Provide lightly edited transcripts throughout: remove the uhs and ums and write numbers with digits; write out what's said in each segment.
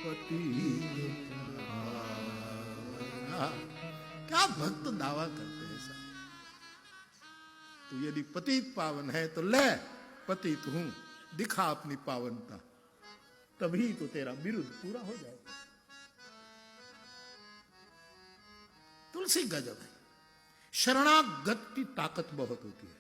पतित पावना। क्या भक्त दावा करते हैं साहब। तो यदि पतित पावन है तो ले पतित हूं, दिखा अपनी पावनता, तभी तो तेरा विरुद्ध पूरा हो जाएगा। तुलसी गजब है। शरणागत की ताकत बहुत होती है,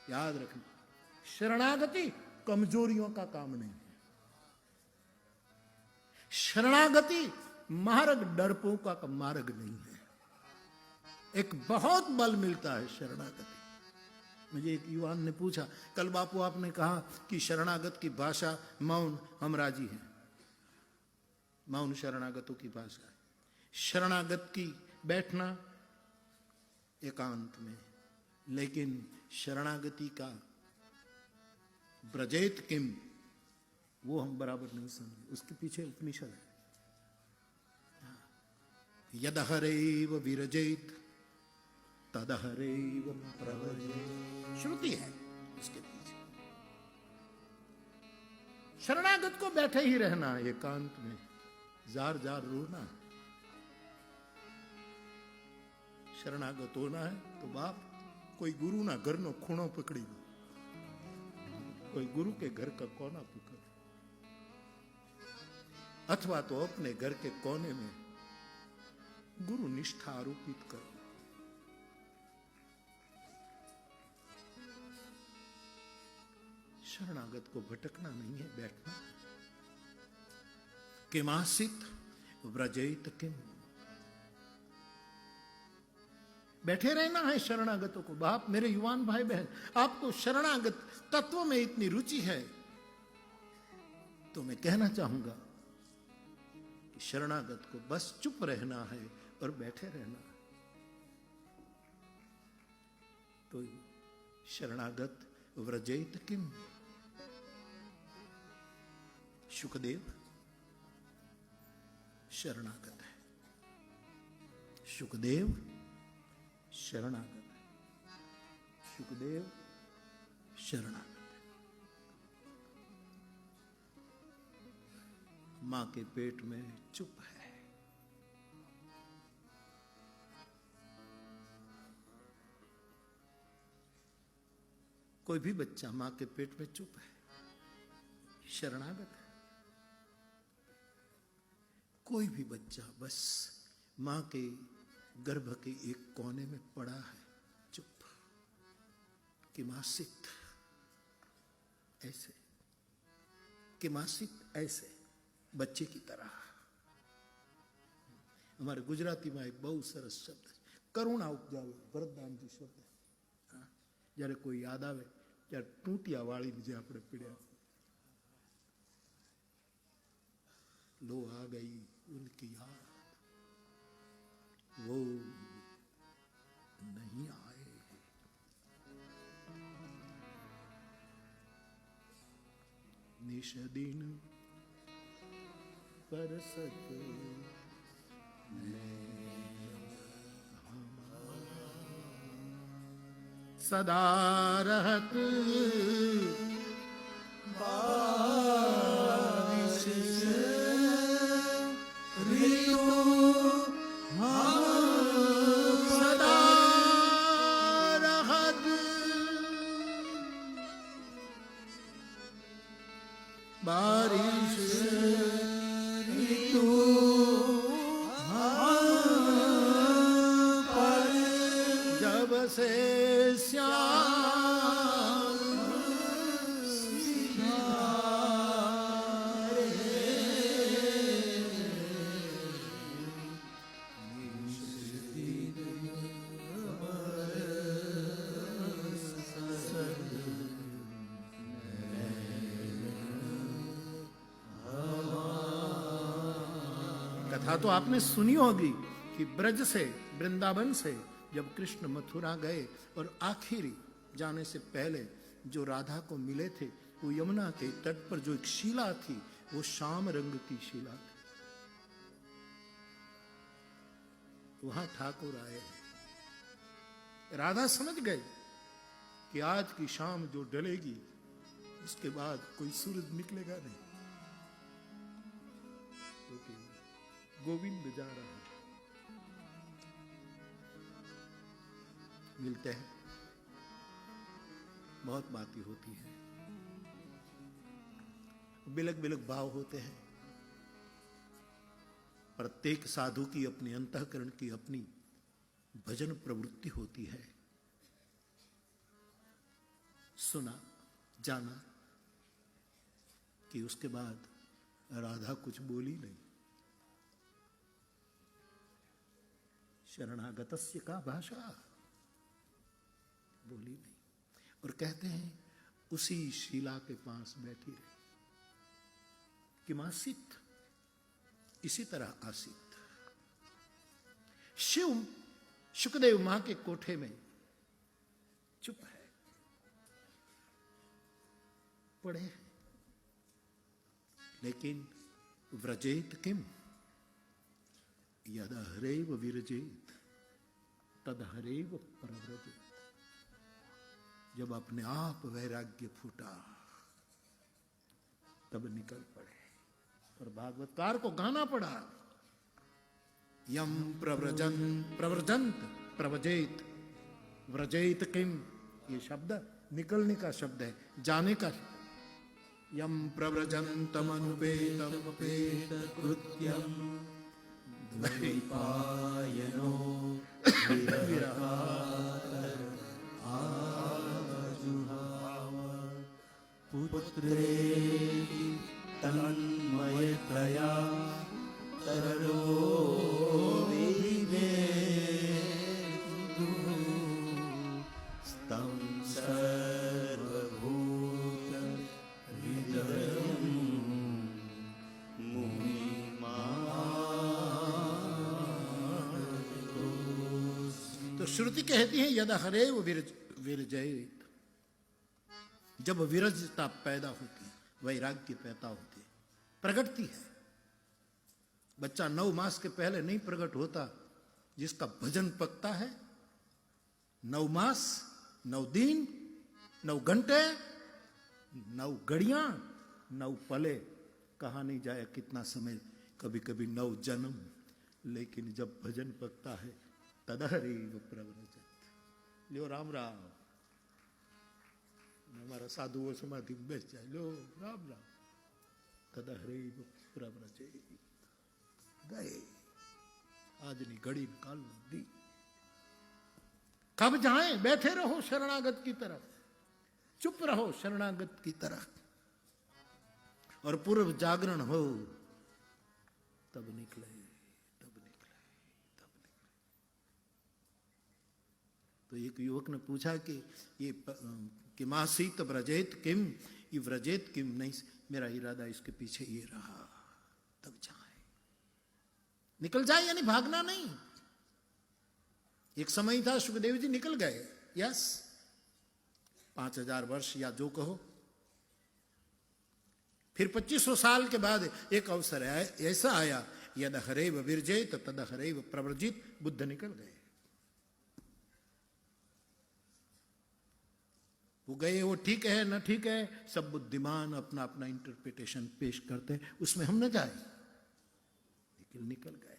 याद रखना। शरणागति कमजोरियों का काम नहीं है। शरणागति मार्ग डरपोकों का मार्ग नहीं है। एक बहुत बल मिलता है शरणागति। मुझे एक युवान ने पूछा, कल बापू आपने कहा कि शरणागत की भाषा मौन, हम राजी हैं। मौन शरणागतों की भाषा है। शरणागत की बैठना एकांत में, लेकिन शरणागति का ब्रजेत किम, वो हम बराबर नहीं समझे। उसके पीछे उपनिषद है। यद हरेव विरजेत तद हरेव प्रव्रजेत, श्रुति है उसके पीछे। शरणागत को बैठे ही रहना एकांत में, जार जार रोना। शरणागत होना है तो बाप कोई गुरु ना घर नो खूणो पकड़ी, कोई गुरु के घर का कोना पकड़, अथवा तो अपने घर के कोने में गुरु निष्ठा आरोपित करो। शरणागत को भटकना नहीं है, बैठना। किमासित व्रजेत किम, बैठे रहना है शरणागतों को। बाप, मेरे युवान भाई बहन, आपको शरणागत तत्व में इतनी रुचि है तो मैं कहना चाहूंगा कि शरणागत को बस चुप रहना है और बैठे रहना है। तो शरणागत व्रजेत किम। शुकदेव शरणागत है। शुकदेव शरणागत है। शुकदेव शरणागत है। मां के पेट में चुप है। कोई भी बच्चा मां के पेट में चुप है, शरणागत है। कोई भी बच्चा बस मां के गर्भ के एक कोने में पड़ा है, चुप। किमासित, ऐसे किमासित, ऐसे बच्चे की तरह। हमारे गुजराती में एक बहुत सरस शब्द है, करुणा उपजावे, भरतदानजी शब्द है। जયારે कोई याद आवे ત્યારે टूटिया वाली जे આપણે पीड़्या, लो आ गई उनकी याद, वो नहीं आए। निश दिन परसत सदा रहत बारिश ऋतु सदा रहत बारिश ऋतु पर जब से कथा तो आपने सुनी होगी कि ब्रज से, वृंदावन से जब कृष्ण मथुरा गए और आखिरी जाने से पहले जो राधा को मिले थे, वो यमुना के तट पर जो एक शिला थी, वो श्याम रंग की शिला थी। वहां ठाकुर आए। राधा समझ गए कि आज की शाम जो डलेगी उसके बाद कोई सूरज निकलेगा नहीं। गोविंद जा रहा है। मिलते हैं, बहुत बातें होती हैं, बिलक बिलक भाव होते हैं। प्रत्येक साधु की अपनी अंतःकरण की अपनी भजन प्रवृत्ति होती है। सुना, जाना कि उसके बाद राधा कुछ बोली नहीं। शरणागतस्य का भाषा बोली नहीं। और कहते हैं उसी शिला के पास बैठी रही। किम आसीत, इसी तरह आसीत। शिव शुकदेव मां के कोठे में चुप है, पड़े हैं, लेकिन व्रजेत किम, यद हरेव विरजेत तद हरेव प्रव्रजेत। जब अपने आप वैराग्य फूटा तब निकल पड़े। और भागवतकार को गाना पड़ा, यम प्रव्रजंत प्रवजेत व्रजेत किम। ये शब्द निकलने का शब्द है, जाने का। यम प्रव्रजन्तमनुपेत कृत्यम द्वैपायनो पुत्रेति तन्मयतया तरलो विवेदु स्तं सर्वभूत हृदयं मुनिमानतोऽस्मि। तो श्रुति कहती है यद हरेव विरजेत। जब विरजता पैदा होती है, वैराग्य पैदा होती है, प्रगटती है। बच्चा 9 मास के पहले नहीं प्रकट होता, जिसका भजन पकता है। 9 मास, 9 दिन, 9 घंटे, 9 घड़ियां, 9 पले, कहा नहीं जाए कितना समय, कभी कभी 9 जन्म। लेकिन जब भजन पकता है तदहरेव प्रव्रजत। लो राम राम, हमारा साधु वो समाधि में बैठ जाए, लो राम राम, तदहरेव प्रव्रजेत। गए, आज नहीं घड़ी निकाल दी। कब जाएं? बैठे रहो शरणागत की तरफ, चुप रहो शरणागत की तरफ, और पूर्व जागरण हो तब निकले, तब निकले, तब निकले। तो एक युवक ने पूछा कि ये किमासीत व्रजेत किम, ये व्रजेत किम नहीं, मेरा इरादा इसके पीछे ये रहा, तब जाए, निकल जाए, यानी भागना नहीं। एक समय था सुखदेव जी निकल गए, यस, 5000 वर्ष या जो कहो। फिर 2500 साल के बाद एक अवसर ऐसा आया, यद हरेव विरजेत तद हरेव प्रव्रजित। बुद्ध निकल गए, वो गए, वो ठीक है न ठीक है, सब बुद्धिमान अपना अपना इंटरप्रिटेशन पेश करते हैं, उसमें हम न जाए, लेकिन निकल गए।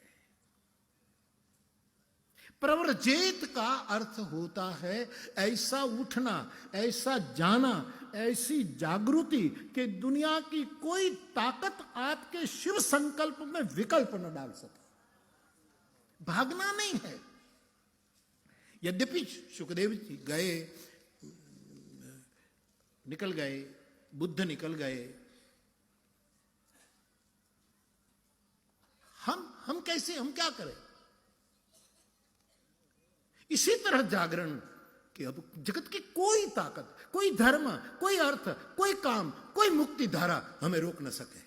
प्रव्रजेत का अर्थ होता है ऐसा उठना, ऐसा जाना, ऐसी जागृति कि दुनिया की कोई ताकत आपके शिव संकल्प में विकल्प न डाल सके। भागना नहीं है। यद्यपि सुखदेव जी गए, निकल गए, बुद्ध निकल गए, हम कैसे, हम क्या करें? इसी तरह जागरण कि अब जगत की कोई ताकत, कोई धर्म, कोई अर्थ, कोई काम, कोई मुक्ति धारा हमें रोक न सके।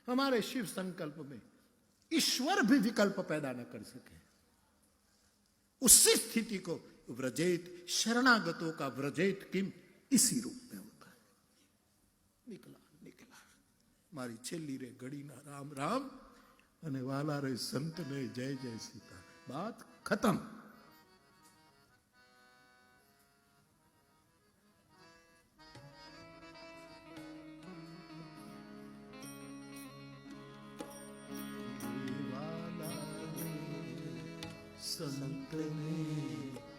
हमारे शिव संकल्प में ईश्वर भी विकल्प पैदा न कर सके। उसी स्थिति को व्रजेत, शरणागतों का व्रजेत किम इसी रूप में होता है। निकला निकला मारी छेली रे घड़ी ना राम राम अने वाला रे संत ने जय जय सीता। बात खत्म। संत ने